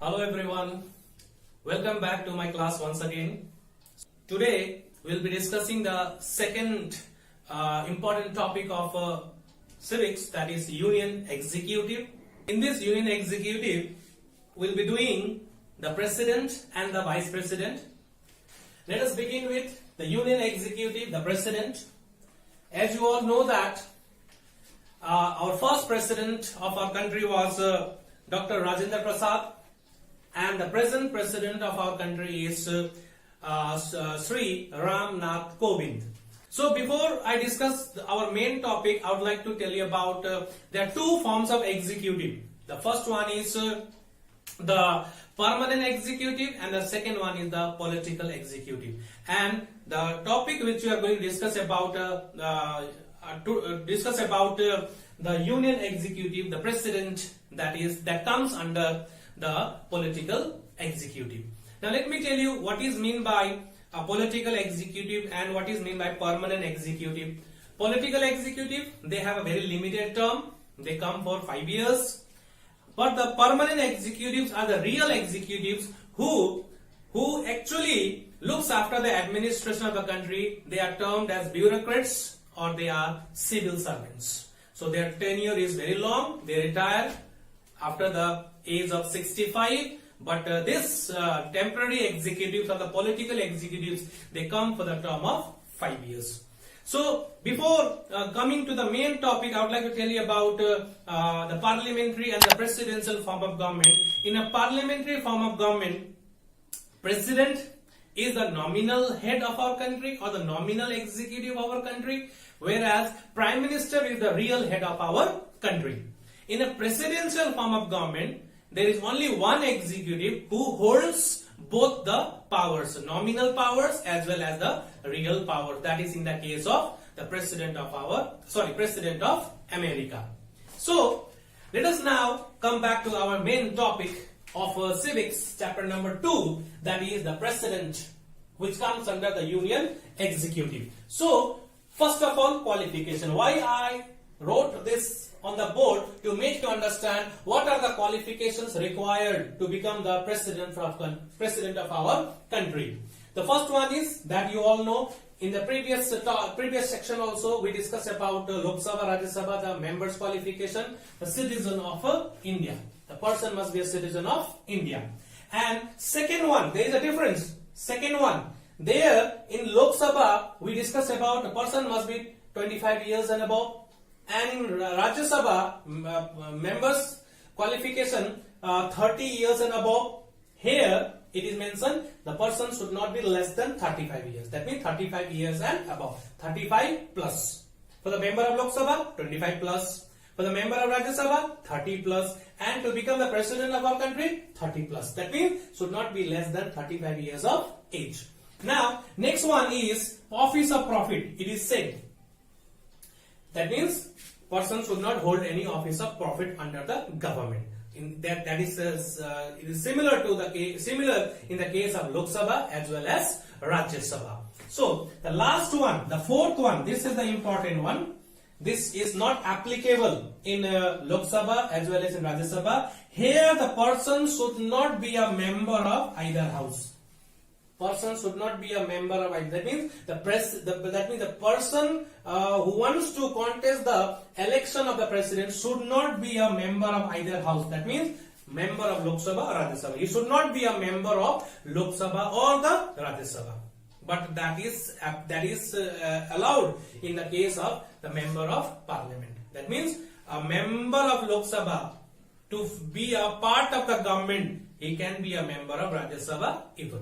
Hello everyone, welcome back to my class once again. Today we'll be discussing the second important topic of civics, that is Union Executive. In this Union Executive, we'll be doing the President and the Vice President. Let us begin with the Union Executive, the President. As you all know that our first President of our country was Dr. Rajendra Prasad, and the present President of our country is Sri Ram Nath Kovind. So before I discuss our main topic, I would like to tell you about there are two forms of executive. The first one is the permanent executive and the second one is the political executive. And the topic which we are going to discuss about the Union Executive, the President, that comes under the political executive. Now let me tell you what is meant by a political executive and what is meant by permanent executive. Political executive, they have a very limited term. They come for 5 years. But the permanent executives are the real executives who actually looks after the administration of the country. They are termed as bureaucrats or they are civil servants. So their tenure is very long. They retire after the age of 65. But this temporary executives or the political executives, they come for the term of 5 years. So before coming to the main topic, I would like to tell you about the parliamentary and the presidential form of government. In a parliamentary form of government, President is the nominal head of our country or the nominal executive of our country, whereas Prime Minister is the real head of our country. In a presidential form of government, there is only one executive who holds both the powers, nominal powers as well as the real power. That is in the case of the President of America. So let us now come back to our main topic of civics, chapter number 2, that is the President, which comes under the Union Executive. So first of all, qualification. Why I wrote this on the board to make you understand what are the qualifications required to become the president of our country. The first one is that you all know in the previous section also we discussed about Lok Sabha, Rajya Sabha, the members' qualification, the citizen of India. The person must be a citizen of India. And second one, there is a difference. Second one, there in Lok Sabha we discussed about a person must be 25 years and above. And in Rajya Sabha, members qualification 30 years and above. Here it is mentioned the person should not be less than 35 years. That means 35 years and above. 35 plus. For the member of Lok Sabha, 25 plus. For the member of Rajya Sabha, 30 plus. And to become the president of our country, 30 plus. That means should not be less than 35 years of age. Now, next one is office of profit. It is said. That means person should not hold any office of profit under the government. It is similar in the case of Lok Sabha as well as Rajya Sabha. So the last one, the fourth one, this is the important one. This is not applicable in Lok Sabha as well as in Rajya Sabha. Here the person should not be a member of either house. Person should not be a member of either. That means the person who wants to contest the election of the president should not be a member of either house. That means member of Lok Sabha or Rajya Sabha. He should not be a member of Lok Sabha or the Rajya Sabha. But that is allowed in the case of the member of parliament. That means a member of Lok Sabha, to be a part of the government, he can be a member of Rajya Sabha even.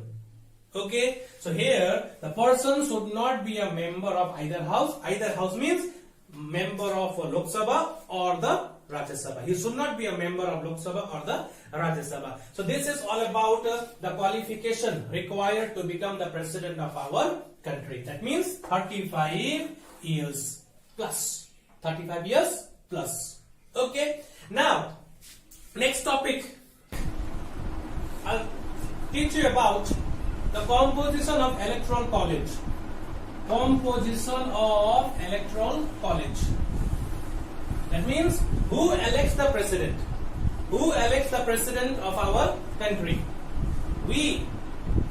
Okay, so here the person should not be a member of either house. Either house means member of Lok Sabha or the Rajya Sabha. He should not be a member of Lok Sabha or the Rajya Sabha. So this is all about the qualification required to become the president of our country. That means 35 years plus. 35 years plus. Okay, now next topic, I'll teach you about the composition of Electoral College. Composition of Electoral College. That means who elects the president? Who elects the president of our country? country. We,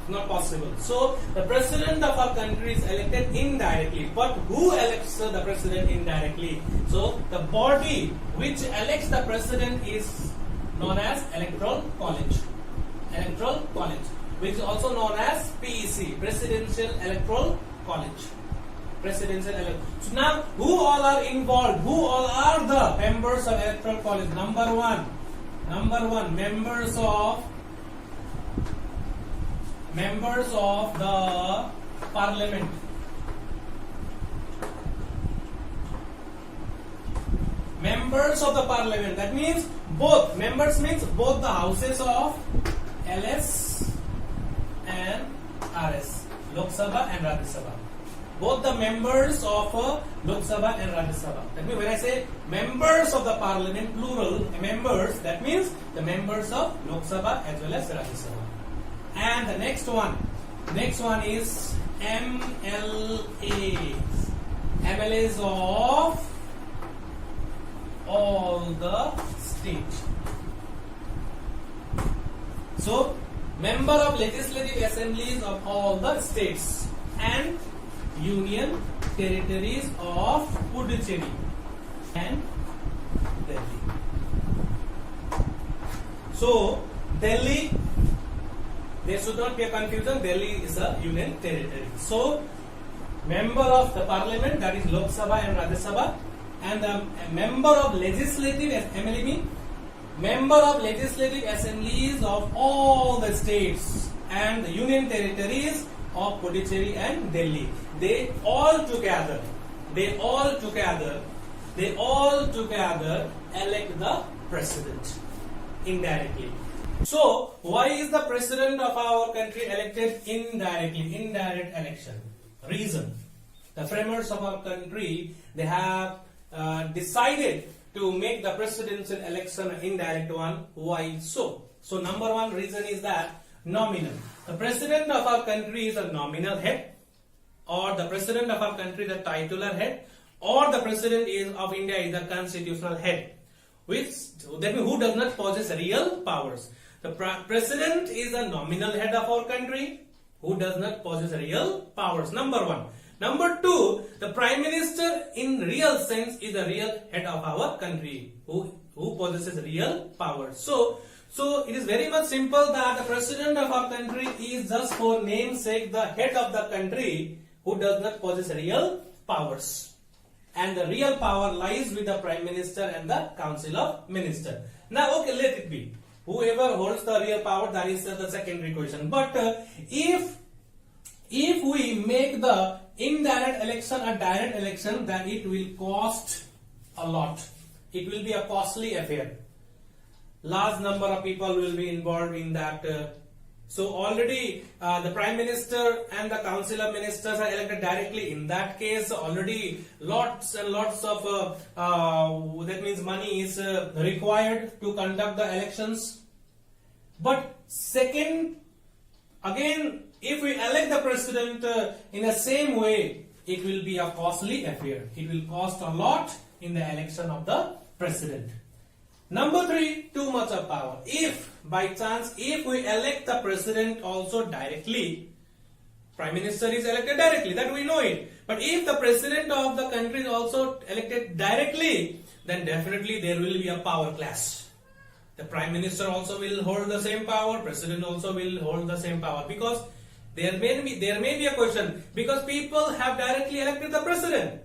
not possible. So the president of our country is elected indirectly. But who elects the president indirectly? So the body which elects the president is known as Electoral College. Electoral College, which is also known as PEC, Presidential Electoral College. Presidential Electoral. So now, who all are involved? Who all are the members of Electoral College? Number one, members of the Parliament. Members of the Parliament. That means both. Members means both the houses of LS and RS, Lok Sabha and Rajya Sabha. Both the members of Lok Sabha and Rajya Sabha. That means when I say members of the Parliament, plural members, that means the members of Lok Sabha as well as Rajya Sabha. And the next one is MLAs. MLAs of all the states. So, member of legislative assemblies of all the states and union territories of Puducherry and Delhi. So, Delhi, there should not be a confusion, Delhi is a union territory. So, member of the parliament, that is Lok Sabha and Rajya Sabha, and the member of legislative, MLA means member of legislative assemblies of all the states and the union territories of Puducherry and Delhi. They all together elect the president indirectly. So, why is the president of our country elected indirectly? Indirect election. Reason. The framers of our country, they have decided to make the presidential election an indirect one. Why so? So, number one reason is that nominal. The president of our country is a nominal head, or the president of our country is a titular head, or the president of India is the constitutional head, that means who does not possess real powers. The president is a nominal head of our country who does not possess real powers. Number one. Number two, the prime minister in real sense is the real head of our country who possesses real powers. So it is very much simple that the president of our country is just for namesake the head of the country who does not possess real powers. And the real power lies with the prime minister and the council of ministers. Now, okay, let it be. Whoever holds the real power, that is the secondary question. But if we make the indirect election a direct election, then it will cost a lot. It will be a costly affair. Large number of people will be involved in that. So already the Prime Minister and the Council of Ministers are elected directly. In that case, already lots and lots of that means money is required to conduct the elections. But second, again, if we elect the president in the same way, it will be a costly affair. It will cost a lot in the election of the president. Number three, too much of power. If by chance, if we elect the president also directly, prime minister is elected directly, that we know it. But if the president of the country is also elected directly, then definitely there will be a power clash. The prime minister also will hold the same power, president also will hold the same power, because there may be a question, because people have directly elected the president.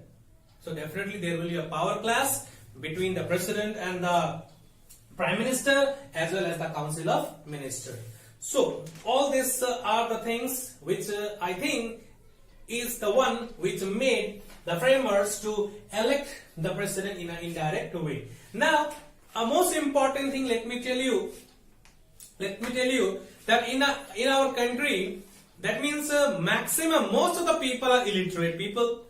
So definitely there will be a power clash between the president and the prime minister as well as the council of ministers. So all these are the things which I think is the one which made the framers to elect the president in an indirect way. Now, a most important thing, let me tell you that in our country, that means most of the people are illiterate people,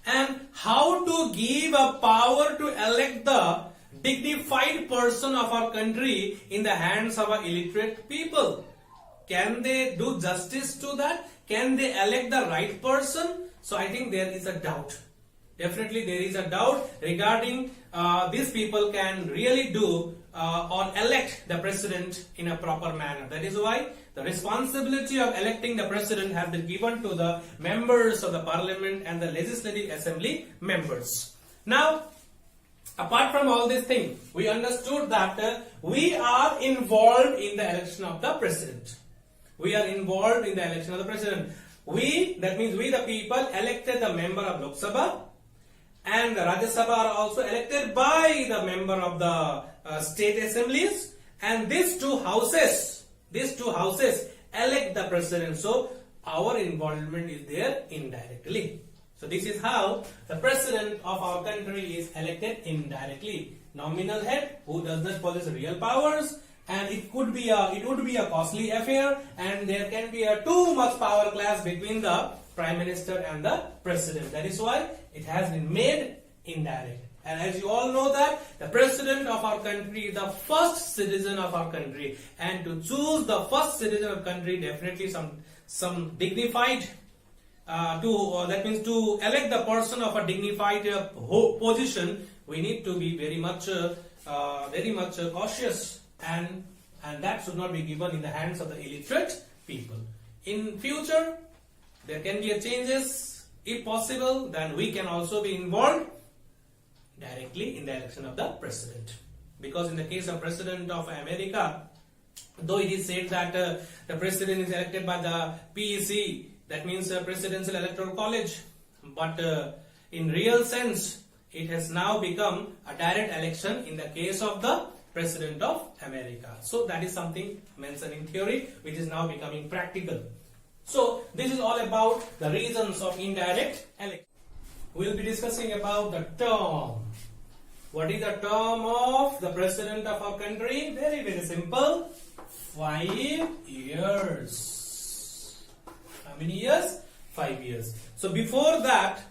and how to give a power to elect the dignified person of our country in the hands of our illiterate people? Can they do justice to that? Can they elect the right person? So I think there is a doubt. Definitely there is a doubt regarding these people can really do or elect the president in a proper manner. That is why the responsibility of electing the president has been given to the members of the parliament and the legislative assembly members. Now, apart from all these things, we understood that we are involved in the election of the president. We are involved in the election of the president. We, that means we the people, elected the member of Lok Sabha, and the Rajya Sabha are also elected by the member of the state assemblies, and these two houses elect the president. So our involvement is there indirectly. So this is how the president of our country is elected indirectly. Nominal head who does not possess real powers, and it would be a costly affair, and there can be a too much power clash between the prime minister and the president. That is why it has been made indirect. And as you all know that the president of our country is the first citizen of our country, and to choose the first citizen of country, definitely some dignified that means to elect the person of a dignified position, we need to be very much cautious, and that should not be given in the hands of the illiterate people. In future, there can be a changes. If possible, then we can also be involved directly in the election of the president. Because in the case of President of America, though it is said that the president is elected by the PEC, that means Presidential Electoral College, but in real sense, it has now become a direct election in the case of the President of America. So that is something mentioned in theory, which is now becoming practical. So this is all about the reasons of indirect election. We will be discussing about the term. What is the term of the president of our country? Very, very simple. 5 years. How many years? 5 years. So before that,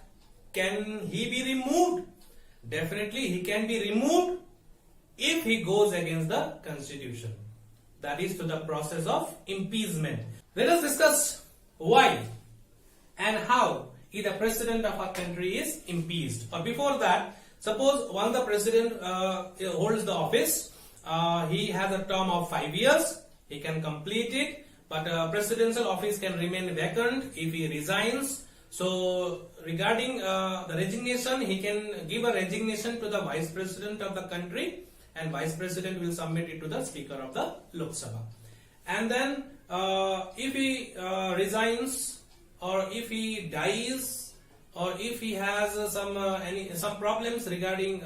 can he be removed? Definitely he can be removed if he goes against the constitution. That is to the process of impeachment. Let us discuss why and how if the president of our country is impeached. Or before that, suppose once the president holds the office, he has a term of 5 years, he can complete it, but presidential office can remain vacant if he resigns. So regarding the resignation, he can give a resignation to the vice president of the country, and vice president will submit it to the speaker of the Lok Sabha. And then if he resigns, or if he dies, or if he has some problems regarding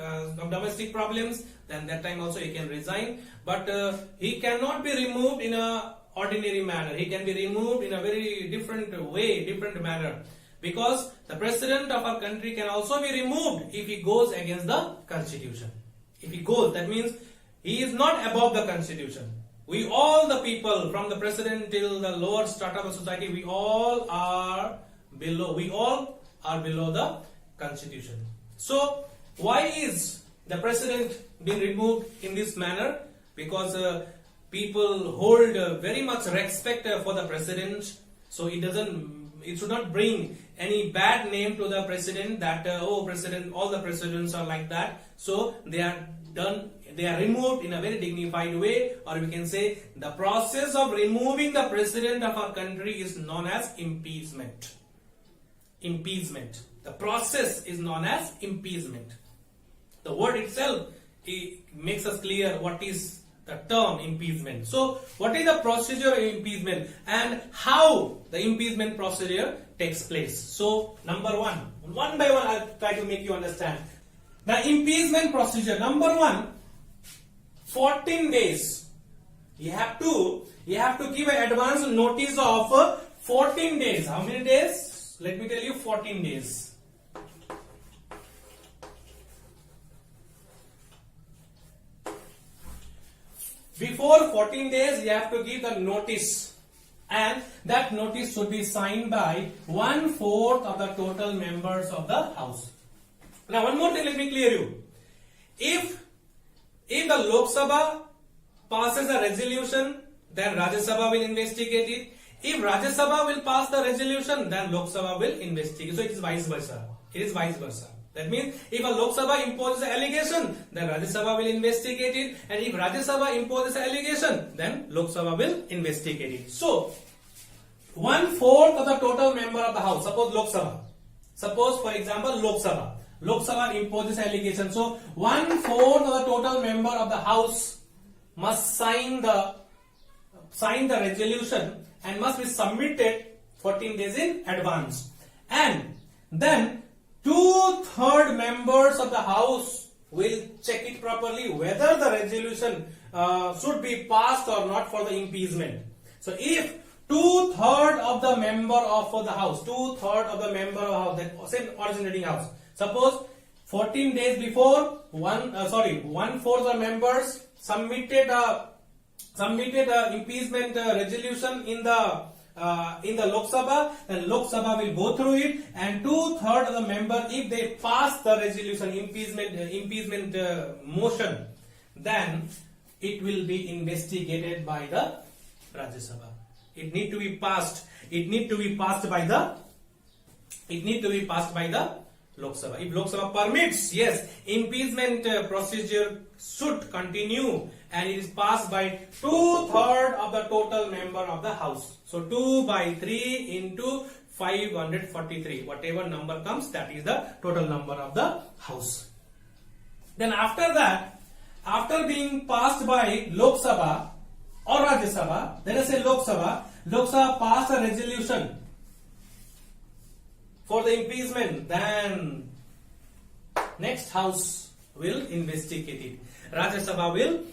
domestic problems, then that time also he can resign. But he cannot be removed in a ordinary manner. He can be removed in a very different way, different manner. Because the president of our country can also be removed if he goes against the constitution. If he goes, that means he is not above the constitution. We all the people, from the president till the lower strata of society, we all are below the constitution. So why is the president being removed in this manner? Because people hold very much respect for the president, so it should not bring any bad name to the president that president, all the presidents are like that. So they are removed in a very dignified way, or we can say the process of removing the president of our country is known as impeachment. Impeachment. The process is known as impeachment. The word itself makes us clear what is the term impeachment. So what is the procedure of impeachment and how the impeachment procedure takes place? So number one by one I'll try to make you understand. The impeachment procedure, number one, 14 days. You have to give an advance notice of 14 days. How many days? Let me tell you, 14 days. Before 14 days, you have to give the notice, and that notice should be signed by 1/4 of the total members of the house. Now, one more thing, let me clear you. If the Lok Sabha passes a resolution, then Rajya Sabha will investigate it. If Rajya Sabha will pass the resolution, then Lok Sabha will investigate. So it is vice versa. It is vice versa. That means if a Lok Sabha imposes an allegation, then Rajya Sabha will investigate it, and if Rajya Sabha imposes an allegation, then Lok Sabha will investigate it. So, 1/4 of the total member of the House, suppose Lok Sabha, suppose for example Lok Sabha imposes allegation. So 1/4 of the total member of the House must sign the resolution and must be submitted 14 days in advance. And then 2/3 members of the House will check it properly whether the resolution should be passed or not for the impeachment. So if 2/3 of the member of the House, 2/3 of the member of the House, that same originating House, suppose 14 days before 1/4 of the members submitted a impeachment resolution in the Lok Sabha, then Lok Sabha will go through it, and 2/3 of the member, if they pass the resolution impeachment motion, then it will be investigated by the Rajya Sabha. It need to be passed. It need to be passed by the Lok Sabha. If Lok Sabha permits, yes, impeachment procedure should continue, and it is passed by 2/3 of the total member of the House. So 2/3 into 543, whatever number comes, that is the total number of the House. Then after that, after being passed by Lok Sabha or Rajya Sabha, let us say Lok Sabha passed a resolution for the impeachment, then next House will investigate it. Rajya Sabha will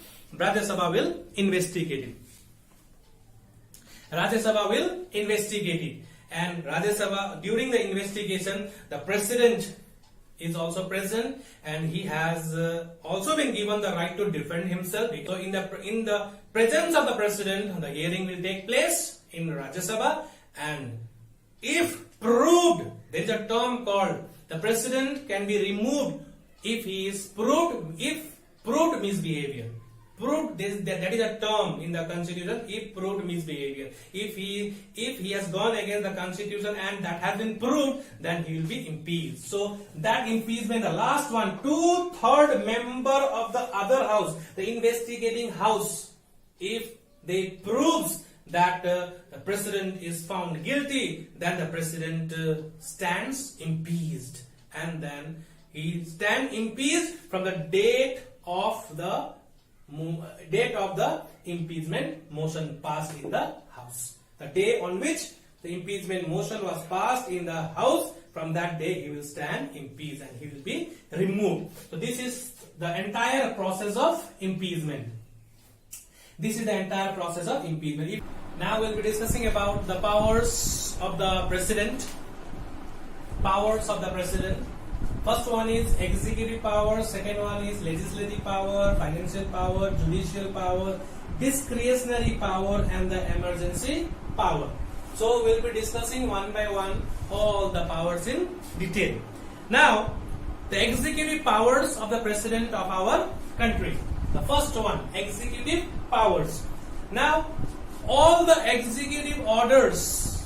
investigate it. Rajya Sabha will investigate it. And Rajya Sabha, during the investigation, the President is also present, and he has also been given the right to defend himself. So in the presence of the President, the hearing will take place in Rajya Sabha, and if proved, there is a term called the President can be removed if he is proved misbehavior. Proved, that is a term in the Constitution. If proved misbehavior, if he has gone against the Constitution and that has been proved, then he will be impeached. So that impeachment, the last one, 2/3 member of the other House, the investigating House, if they proves that the President is found guilty, then the President stands impeached, and then he stands impeached from the date of the impeachment motion passed in the House. The day on which the impeachment motion was passed in the House, from that day he will stand impeached and he will be removed. So this is the entire process of impeachment. This is the entire process of impeachment. Now we'll be discussing about the powers of the President. Powers of the President. First one is executive power, second one is legislative power, financial power, judicial power, discretionary power, and the emergency power. So we'll be discussing one by one all the powers in detail. Now, the executive powers of the President of our country. The first one, executive powers. Now, all the executive orders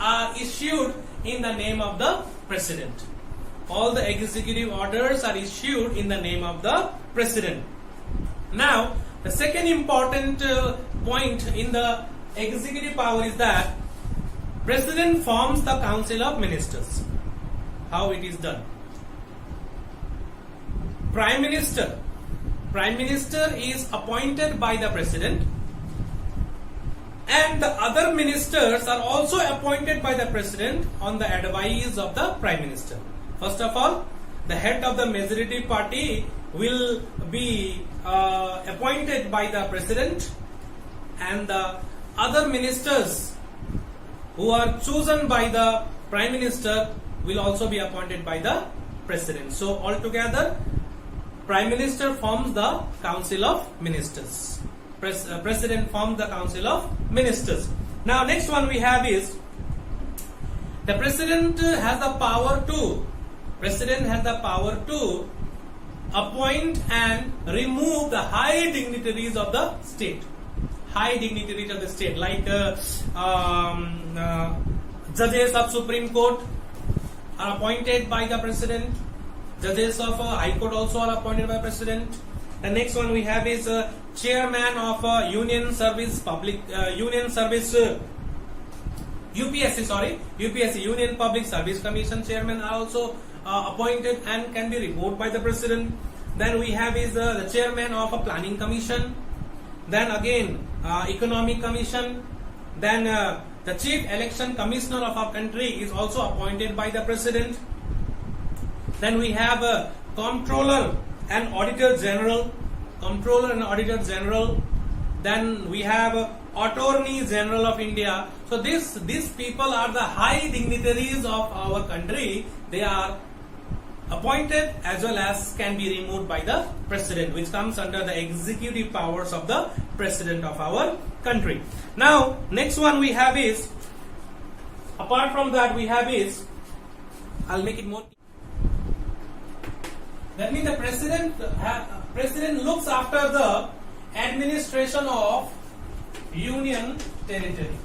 are issued in the name of the President. All the executive orders are issued in the name of the President. Now, the second important point in the executive power is that President forms the Council of Ministers. How it is done? Prime Minister is appointed by the President, and the other ministers are also appointed by the President on the advice of the Prime Minister. First of all, the head of the majority party will be appointed by the President, and the other ministers who are chosen by the Prime Minister will also be appointed by the President. So altogether, Prime Minister forms the Council of Ministers. President forms the Council of Ministers. Now next one we have is the President has the power to appoint and remove the high dignitaries of the state. Like judges of Supreme Court, are appointed by the President. Judges of High Court also are appointed by President. The next one we have is Chairman of Union Service UPSC, Union Public Service Commission Chairman are also appointed and can be removed by the President. Then we have is the Chairman of a Planning Commission. Then again Economic Commission. Then the Chief Election Commissioner of our country is also appointed by the President. Then we have Comptroller and Auditor General. Then we have Attorney General of India. So these people are the high dignitaries of our country. They are appointed as well as can be removed by the President, which comes under the executive powers of the President of our country. Now next one we have is, apart from that we have is, I'll make it more. That means the President looks after the administration of Union territory.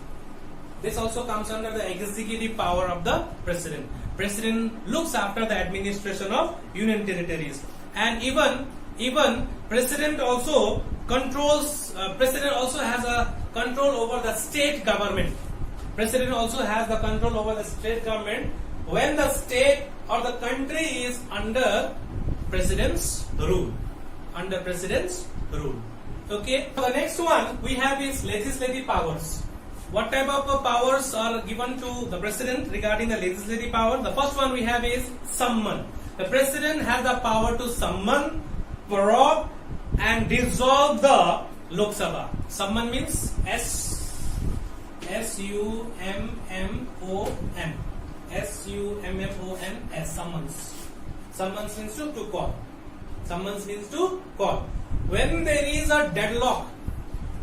This also comes under the executive power of the President. President looks after the administration of Union territories, and even President also controls. President also has a control over the state government. President also has the control over the state government when the state or the country is under President's rule. Under President's rule. Okay. So the next one we have is legislative powers. What type of powers are given to the President regarding the legislative power? The first one we have is summon. The President has the power to summon, prorogue and dissolve the Lok Sabha. Summon means S-U-M-M-O-N. S-U-M-M-O-N-S. Summons. Summons means to call. Summons means to call. When there is a deadlock,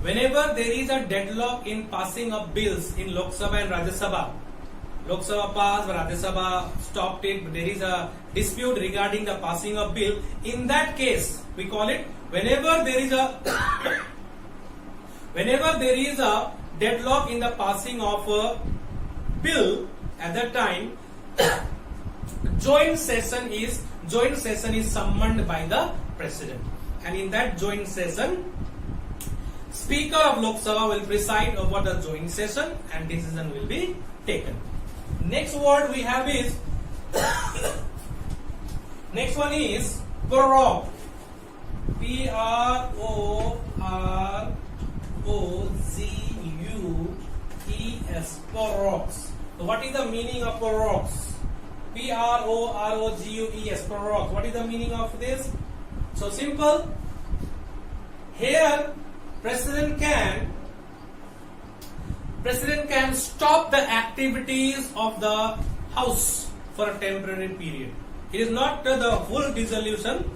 whenever there is a deadlock in passing of bills in Lok Sabha and Rajya Sabha, Lok Sabha passed, Rajya Sabha stopped it, but there is a dispute regarding the passing of bill. In that case, we call it, whenever there is a deadlock in the passing of a bill, at that time joint session is summoned by the President, and in that joint session, Speaker of Lok Sabha will preside over the joint session and decision will be taken. Next word we have is next one is prorogue. P-R-O-R-O-G-U-E-S. Prorogues. So what is the meaning of prorogues? P-R-O-R-O-G-U-E-S. Prorogues. What is the meaning of this? So simple. Here President can stop the activities of the House for a temporary period. It is not the full dissolution.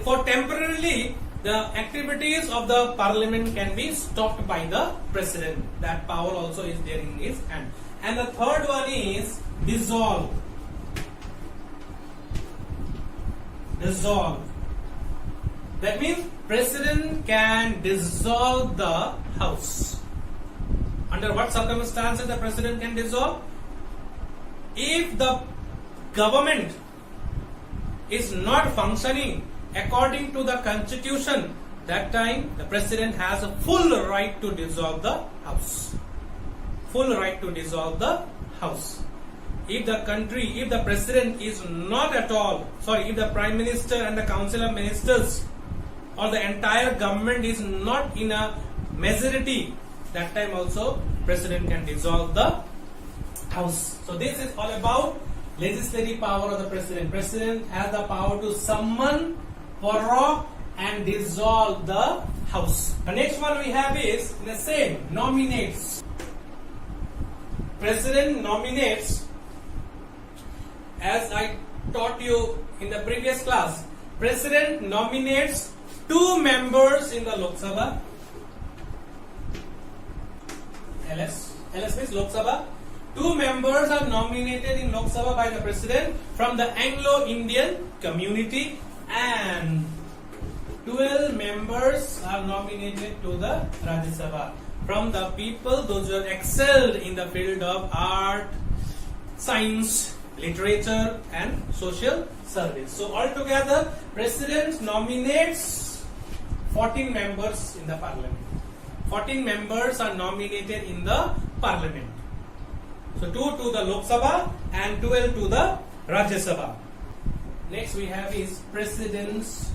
For temporarily, the activities of the Parliament can be stopped by the President. That power also is there in his hand. And the third one is dissolve. Dissolve. That means President can dissolve the House. Under what circumstances the President can dissolve? If the government is not functioning according to the Constitution, that time the President has a full right to dissolve the House. Full right to dissolve the House. If the President is not at all, if the Prime Minister and the Council of Ministers or the entire government is not in a majority, that time also President can dissolve the House. So this is all about legislative power of the President. President has the power to summon, prorogue and dissolve the House. The next one we have is the same, nominates. President nominates, as I taught you in the previous class, President nominates 2 members in the Lok Sabha. LS means Lok Sabha. 2 members are nominated in Lok Sabha by the President from the Anglo-Indian community, and 12 members are nominated to the Rajya Sabha from the people those who have excelled in the field of art, science, literature and social service. So altogether, President nominates 14 members in the parliament. 14 members are nominated in the parliament. So 2 to the Lok Sabha and 12 to the Rajya Sabha. Next we have is President's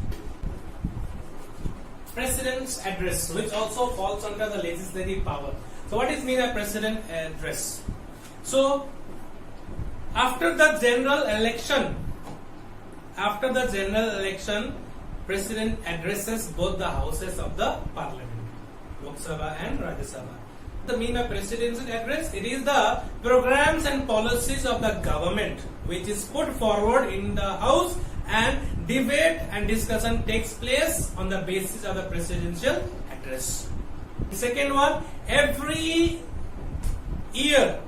address, which also falls under the legislative power. So what is mean by President address? So after the general election, President addresses both the houses of the parliament, Lok Sabha and Rajya Sabha. The meaning of president's address, it is the programs and policies of the government which is put forward in the house, and debate and discussion takes place on the basis of the presidential address. The second one, every year,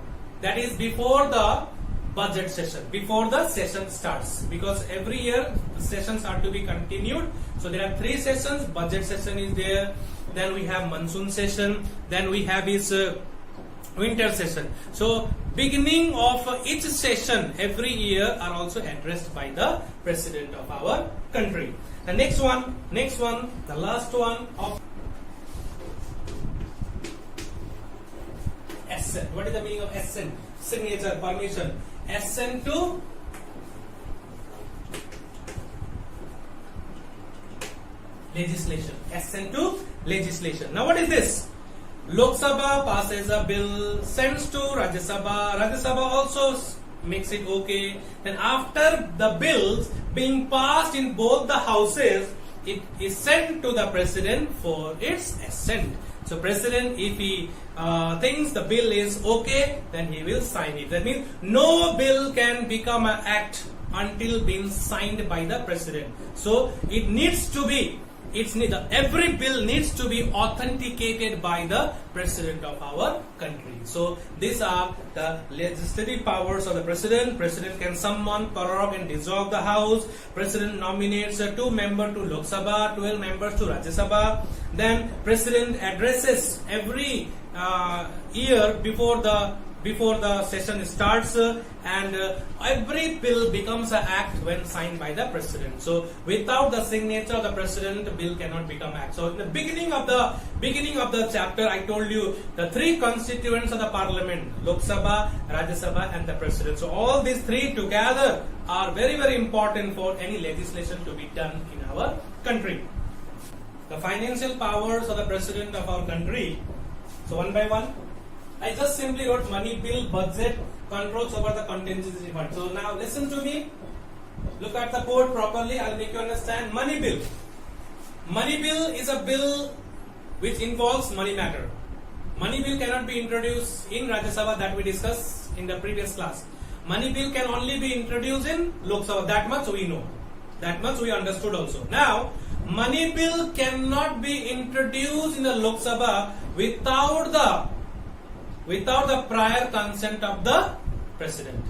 that is before the budget session, before the session starts, because every year the sessions are to be continued. So there are 3 sessions. Budget session is there, then we have monsoon session, then we have his winter session. So beginning of each session every year are also addressed by the president of our country. The next one, the last one of assent. What is the meaning of assent? Signature, permission. Assent to legislation. Assent to legislation. Now what is this? Lok Sabha passes a bill, sends to Rajya Sabha. Rajya Sabha also makes it okay. Then after the bills being passed in both the houses, it is sent to the president for its assent. So president, if he thinks the bill is okay, then he will sign it. That means no bill can become an act until being signed by the president. So it needs to be, every bill needs to be authenticated by the president of our country. So these are the legislative powers of the president. President can summon, prorogue and dissolve the house. President nominates 2 members to Lok Sabha, 12 members to Rajya Sabha. Then president addresses every year before the session starts, and every bill becomes an act when signed by the president. So without the signature of the president, the bill cannot become act. So in the beginning of the chapter, I told you the 3 constituents of the parliament: Lok Sabha, Rajya Sabha and the president. So all these 3 together are very, very important for any legislation to be done in our country. The financial powers of the president of our country. So one by one, I just simply wrote money bill, budget, controls over the contingency fund. So now listen to me. Look at the code properly. I'll make you understand. Money bill. Money bill is a bill which involves money matter. Money bill cannot be introduced in Rajya Sabha, that we discussed in the previous class. Money bill can only be introduced in Lok Sabha. That much we know. That much we understood also. Now, money bill cannot be introduced in the Lok Sabha without the prior consent of the president.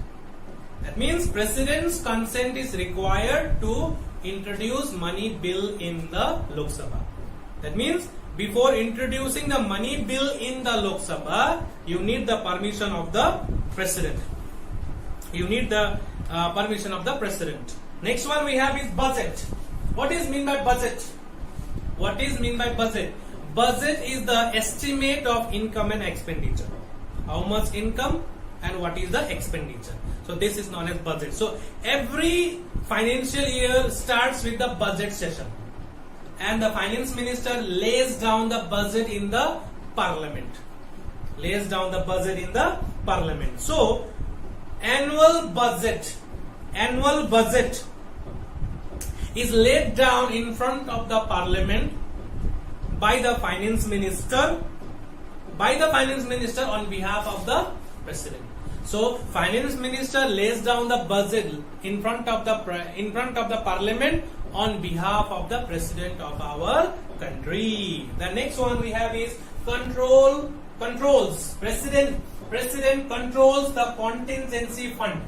That means president's consent is required to introduce money bill in the Lok Sabha. That means before introducing the money bill in the Lok Sabha, you need the permission of the president. You need the permission of the president. Next one we have is budget. What is mean by budget? What is mean by budget? Budget is the estimate of income and expenditure. How much income and what is the expenditure. So this is known as budget. So every financial year starts with the budget session, and the finance minister lays down the budget in the parliament. Lays down the budget in the parliament. So annual budget is laid down in front of the parliament by the finance minister on behalf of the president. So finance minister lays down the budget in front of the parliament on behalf of the president of our country. The next one we have is controls. President controls the contingency fund.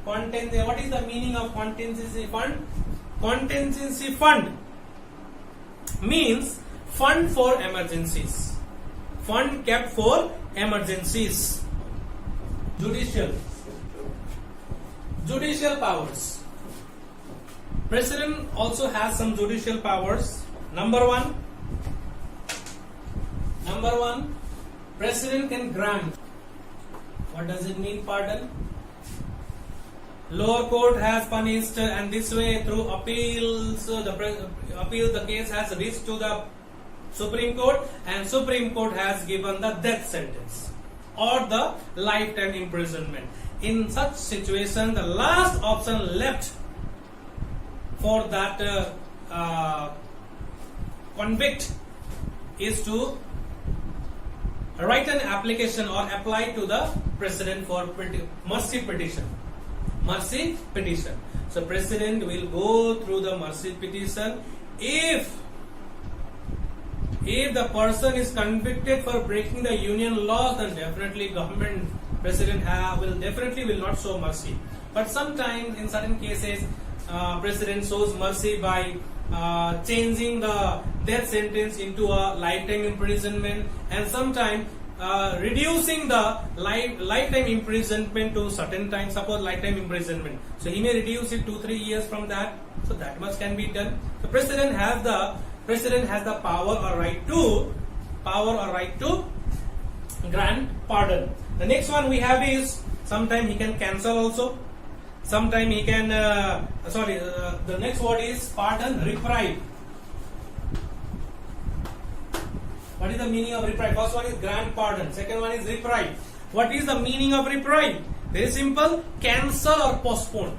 What is the meaning of contingency fund? Contingency fund means fund for emergencies. Fund kept for emergencies. Judicial. Judicial powers. President also has some judicial powers. Number one, President can grant. What does it mean, pardon? Lower court has punished, and this way through appeals, the case has reached to the Supreme Court, and Supreme Court has given the death sentence or the lifetime imprisonment. In such situation, the last option left for that convict is to write an application or apply to the President for mercy petition. Mercy petition. So President will go through the mercy petition. If the person is convicted for breaking the union laws, then definitely government President will not show mercy. But sometimes in certain cases, President shows mercy by changing the death sentence into a lifetime imprisonment, and sometimes reducing the lifetime imprisonment to certain time. Suppose lifetime imprisonment, so he may reduce it 2-3 years from that. So that much can be done. The President has the power or right to grant pardon. The next one we have is sometime he can cancel also. Sometime he can. The next word is pardon, reprieve. What is the meaning of reprieve? First one is grant pardon. Second one is reprieve. What is the meaning of reprieve? Very simple. Cancel or postpone.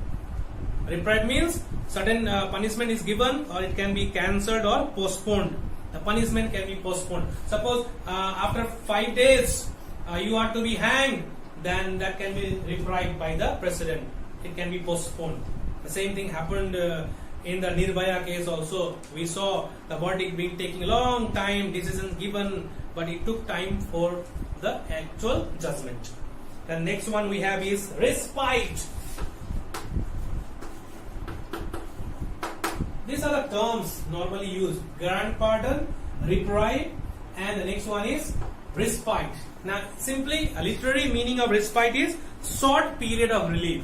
Reprieve means certain punishment is given, or it can be cancelled or postponed. The punishment can be postponed. Suppose after 5 days you are to be hanged, then that can be reprieved by the President. It can be postponed. The same thing happened in the Nirbhaya case also. We saw the verdict being taking a long time, decisions given, but it took time for the actual judgment. The next one we have is respite. These are the terms normally used: grant pardon, reprieve, and the next one is respite. Now, simply a literary meaning of respite is short period of relief.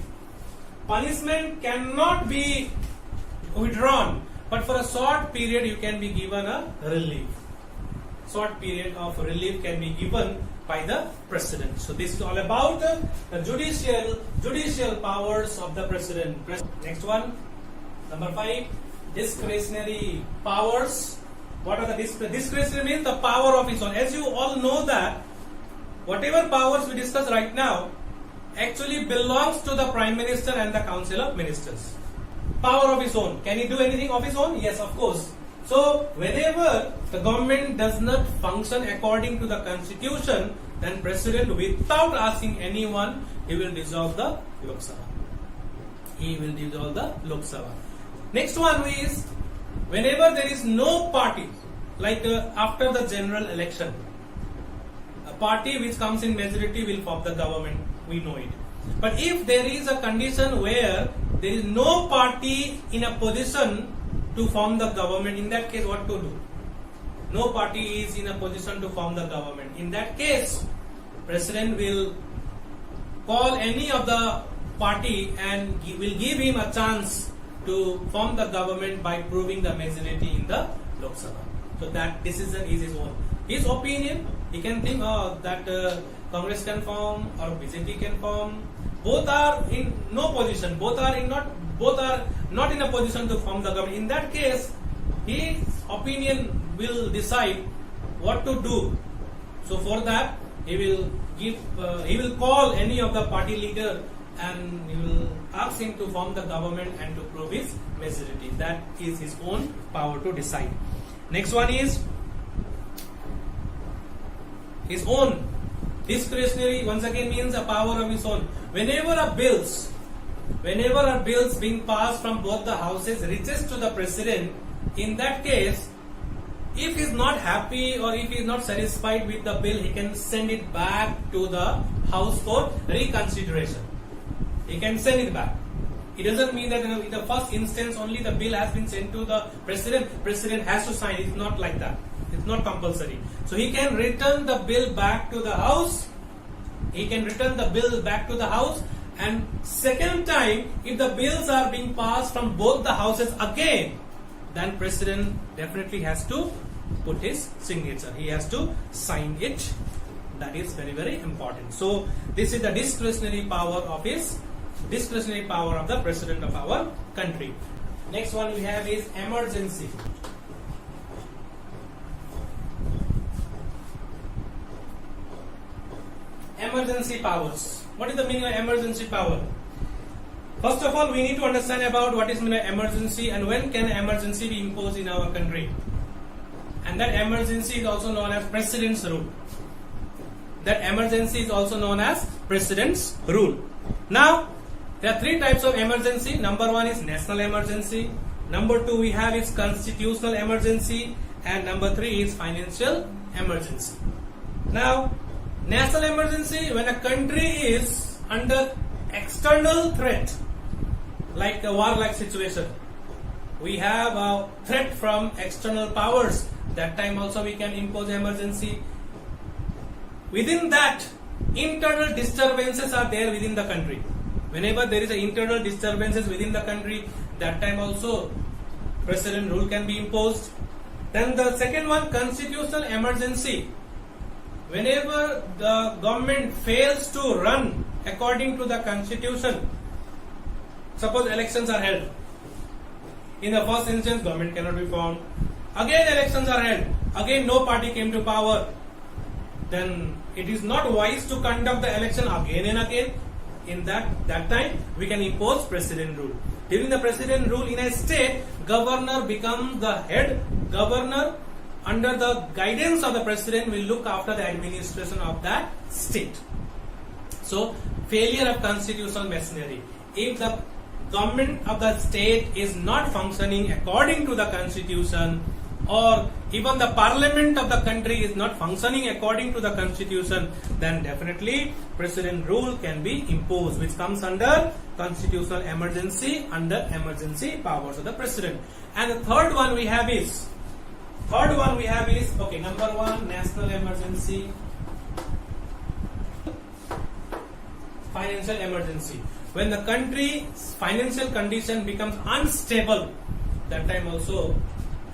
Punishment cannot be withdrawn, but for a short period you can be given a relief. Short period of relief can be given by the President. So this is all about the judicial powers of the President. Next one, number 5, discretionary powers. What are the discretionary? Means the power of his own. As you all know that whatever powers we discuss right now actually belongs to the Prime Minister and the Council of Ministers. Power of his own. Can he do anything of his own? Yes, of course. So whenever the government does not function according to the Constitution, then President, without asking anyone, he will dissolve the Lok Sabha. He will dissolve the Lok Sabha. Next one is whenever there is no party, like after the general election, a party which comes in majority will form the government. We know it. But if there is a condition where there is no party in a position to form the government, in that case what to do? No party is in a position to form the government. In that case, President will call any of the party and will give him a chance to form the government by proving the majority in the Lok Sabha. So that decision is his own. His opinion, he can think that Congress can form or BJP can form. Both are in no position. Both are not in a position to form the government. In that case, his opinion will decide what to do. So for that, he will call any of the party leader and he will ask him to form the government and to prove his majority. That is his own power to decide. Next one is his own discretionary. Once again means a power of his own. Whenever a bills being passed from both the houses reaches to the President, in that case, if he is not happy or if he is not satisfied with the bill, he can send it back to the House for reconsideration. He can send it back. It doesn't mean that in the first instance only the bill has been sent to the President. President has to sign it. It's not like that. It's not compulsory. So he can return the bill back to the House. He can return the bill back to the House, And second time, if the bills are being passed from both the houses again, then president definitely has to put his signature. He has to sign it. That is very, very important. So this is the discretionary power of the president of our country. Next one we have is emergency. Emergency powers. What is the meaning of emergency power? First of all, we need to understand about what is mean of emergency and when can emergency be imposed in our country. And that emergency is also known as President's rule. That emergency is also known as President's rule. Now, there are three types of emergency. Number one is national emergency. Number two we have is constitutional emergency. And number three is financial emergency. Now, national emergency, when a country is under external threat, like a war-like situation, we have a threat from external powers. That time also we can impose emergency. Within that, internal disturbances are there within the country. Whenever there is an internal disturbances within the country, that time also president rule can be imposed. Then the second one, constitutional emergency. Whenever the government fails to run according to the constitution, suppose elections are held. In the first instance, government cannot be formed. Again elections are held. Again no party came to power. Then it is not wise to conduct the election again and again. In that time, we can impose president rule. During the president rule in a state, governor becomes the head. Governor, under the guidance of the president, will look after the administration of that state. So, failure of constitutional machinery. If the government of the state is not functioning according to the constitution, or even the parliament of the country is not functioning according to the constitution, then definitely president rule can be imposed, which comes under constitutional emergency, under emergency powers of the president. And the third one we have is okay, number one, national emergency, financial emergency. When the country's financial condition becomes unstable, that time also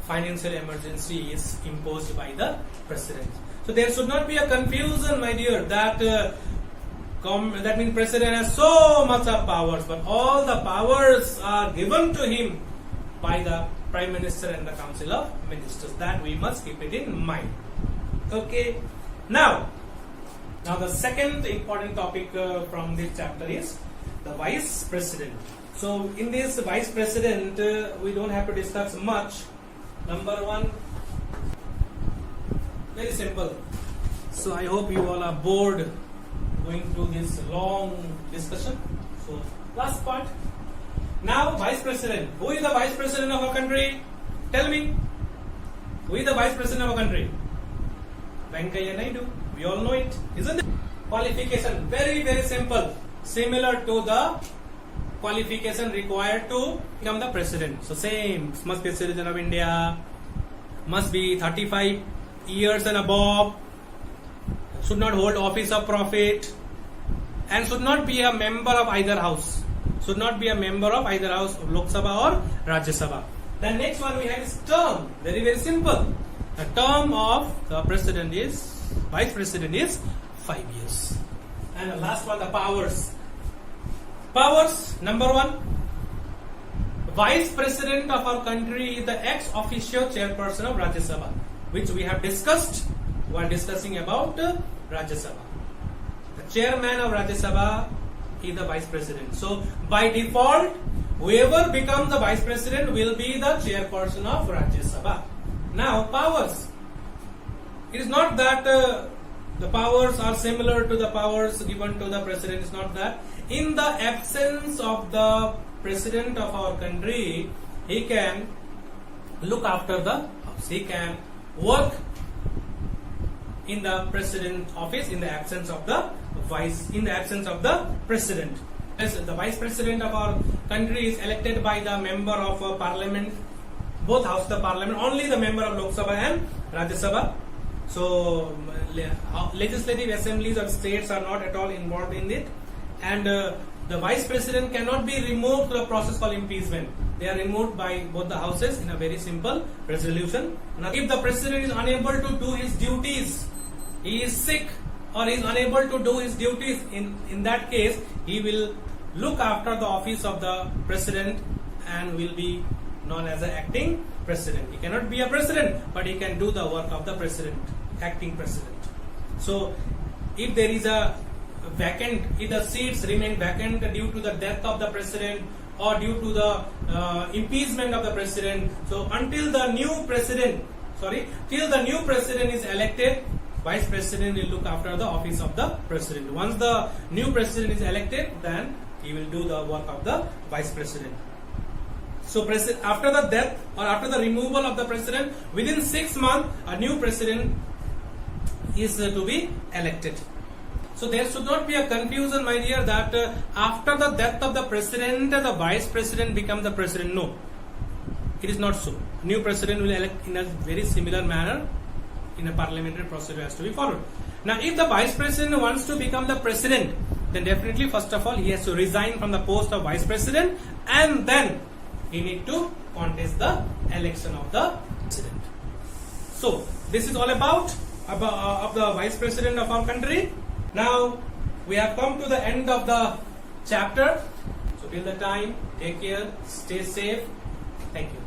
financial emergency is imposed by the president. So there should not be a confusion, my dear, that that means president has so much of powers, but all the powers are given to him by the Prime Minister and the Council of Ministers. That we must keep it in mind. Okay. Now the second important topic from this chapter is the Vice President. So in this Vice President, we don't have to discuss much. Number one, very simple. So I hope you all are bored going through this long discussion. So last part. Now Vice President. Who is the Vice President of our country? Tell me. Who is the Vice President of our country? Venkaiah Naidu. We all know it, isn't it? Qualification. Very, very simple. Similar to the qualification required to become the president. So same, must be a citizen of India, must be 35 years and above, should not hold office of profit, and should not be a member of either house. Should not be a member of either house of Lok Sabha or Rajya Sabha. The next one we have is term. Very, very simple. The term of the president is, Vice President is 5 years. And the last one, the powers. Powers, number one, Vice President of our country is the ex officio chairperson of Rajya Sabha, which we have discussed while discussing about Rajya Sabha. The chairman of Rajya Sabha is the Vice President. So, by default, whoever becomes the Vice President will be the chairperson of Rajya Sabha. Now, powers. It is not that the powers are similar to the powers given to the President. It's not that. In the absence of the President of our country, he can look after the house. He can work in the President office in the absence of the President. As the Vice President of our country is elected by the member of Parliament, both houses of Parliament, only the member of Lok Sabha and Rajya Sabha. So legislative assemblies of states are not at all involved in it, and the vice president cannot be removed through a process called impeachment. They are removed by both the houses in a very simple resolution. Now, if the president is unable to do his duties, he is sick or he is unable to do his duties, in that case, he will look after the office of the president and will be known as an acting president. He cannot be a president, but he can do the work of the president, acting president. So, if there is a vacant, if the seats remain vacant due to the death of the president or due to the impeachment of the president, so until the new president, till the new president is elected, vice president will look after the office of the president. Once the new president is elected, then he will do the work of the vice president. So after the death or after the removal of the president, within 6 months, a new president is to be elected. So there should not be a confusion, my dear, that after the death of the president, the vice president becomes the president. No, it is not so. New president will elect in a very similar manner in a parliamentary procedure has to be followed. Now, if the vice president wants to become the president, then definitely, first of all, he has to resign from the post of vice president, and then he need to contest the election of the president. So, this is all about of the vice president of our country. Now, we have come to the end of the chapter. So, till the time, take care, stay safe. Thank you.